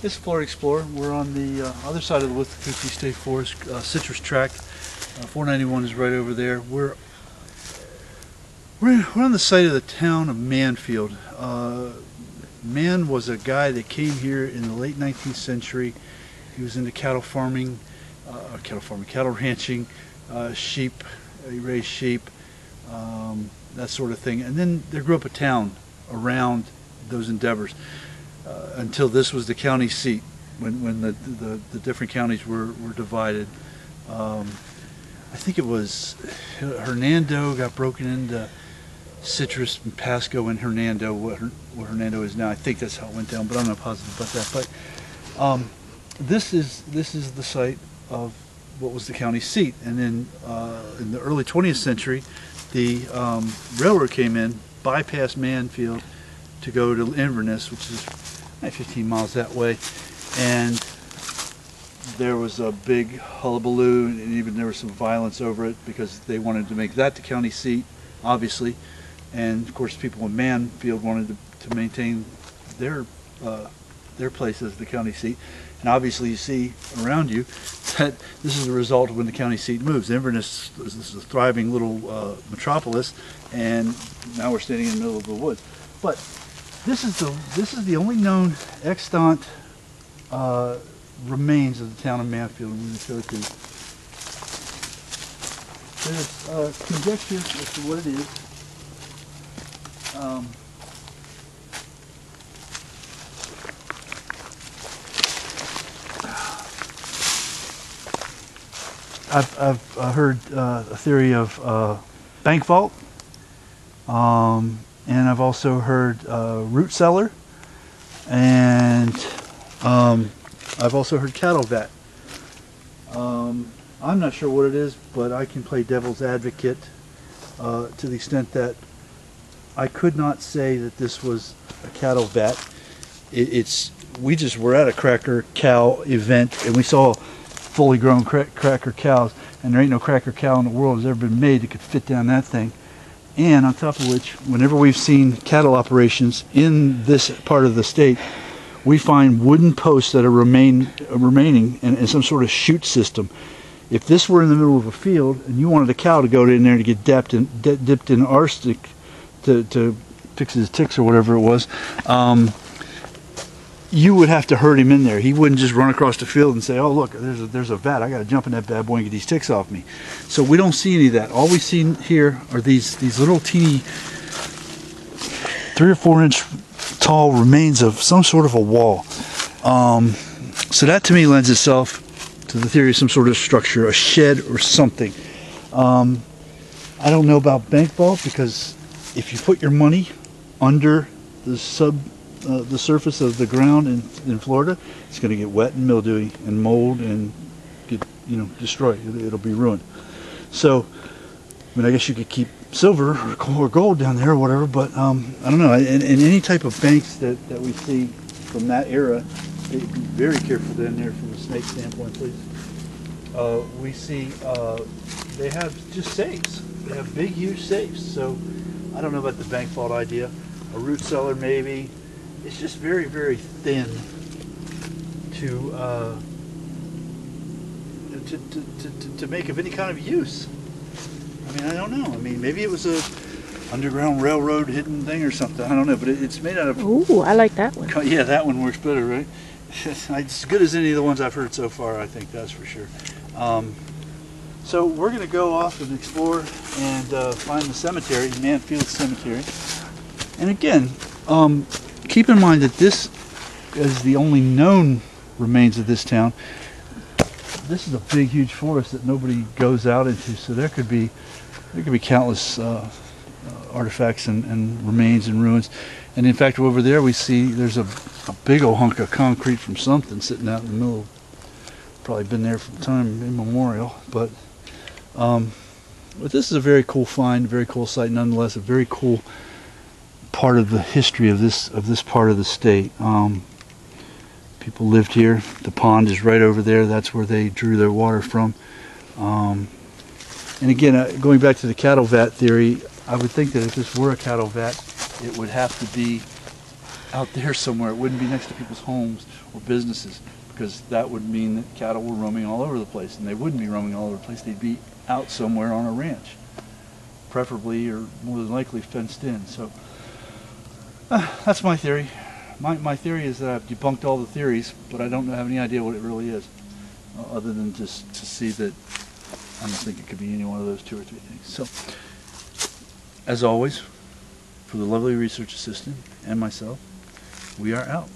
This is Florida Explorer. We're on the other side of the Withlacoochee State Forest, Citrus Tract. 491 is right over there. We're on the site of the town of Mannfield. Mann was a guy that came here in the late 19th century. He was into cattle farming, cattle ranching, sheep. He raised sheep, that sort of thing. And then there grew up a town around those endeavors. Until this was the county seat, when the different counties were divided. I think it was Hernando got broken into Citrus and Pasco and Hernando, what Hernando is now. I think that's how it went down, but I'm not positive about that. But this is the site of what was the county seat. And then in the early 20th century, the railroad came in, bypassed Mannfield to go to Inverness, which is 15 miles that way, and there was a big hullabaloo, and even there was some violence over it because they wanted to make that the county seat, obviously, and of course people in Mannfield wanted to maintain their place as the county seat. And obviously you see around you that this is the result of when the county seat moves. Inverness is a thriving little metropolis, and now we're standing in the middle of the woods. But this is the only known extant remains of the town of Mannfield. I'm going to show it to you. There's conjecture as to what it is. I've heard a theory of bank vault. And I've also heard root cellar, and I've also heard cattle vet. I'm not sure what it is, but I can play devil's advocate to the extent that I could not say that this was a cattle vet. We just were at a cracker cow event, and we saw fully grown cracker cows, and there ain't no cracker cow in the world that's ever been made that could fit down that thing. And on top of which, whenever we've seen cattle operations in this part of the state, we find wooden posts that are remaining in some sort of chute system. If this were in the middle of a field and you wanted a cow to go in there to get dipped in arsenic to fix his ticks or whatever it was, you would have to herd him in there. He wouldn't just run across the field and say, "Oh look, there's a vat. I got to jump in that bad boy and get these ticks off me." So we don't see any of that. All we see here are these little teeny 3 or 4 inch tall remains of some sort of a wall. So that to me lends itself to the theory of some sort of structure, a shed or something. I don't know about bank vault, because if you put your money under the surface of the ground in Florida, it's going to get wet and mildewy and mold and get destroyed. It'll be ruined. So, I mean, I guess you could keep silver or gold down there or whatever, but I don't know. In any type of banks that we see from that era, be very careful down there from a snake standpoint, please. We see they have just safes. They have big, huge safes. So I don't know about the bank vault idea. A root cellar maybe. It's just very, very thin to make of any kind of use. I mean, I don't know. I mean, maybe it was a underground railroad hidden thing or something. I don't know, but it's made out of... Ooh, I like that one. Yeah, that one works better, right? It's as good as any of the ones I've heard so far, I think, that's for sure. So we're going to go off and explore and find the cemetery, Mannfield Cemetery. And again, keep in mind that this is the only known remains of this town. This is a big, huge forest that nobody goes out into, so there could be countless artifacts and remains and ruins. And in fact, over there we see there's a big old hunk of concrete from something sitting out in the middle. Probably been there from time immemorial, but this is a very cool find, very cool site nonetheless. A very cool part of the history of this part of the state. People lived here. The pond is right over there. That's where they drew their water from. And again, going back to the cattle vat theory, I would think that if this were a cattle vat, it would have to be out there somewhere. It wouldn't be next to people's homes or businesses, because that would mean that cattle were roaming all over the place, and they wouldn't be roaming all over the place. They'd be out somewhere on a ranch, preferably or more than likely fenced in. So that's my theory. My theory is that I've debunked all the theories, but I don't have any idea what it really is, other than just to see that I don't think it could be any one of those 2 or 3 things. So, as always, for the lovely research assistant and myself, we are out.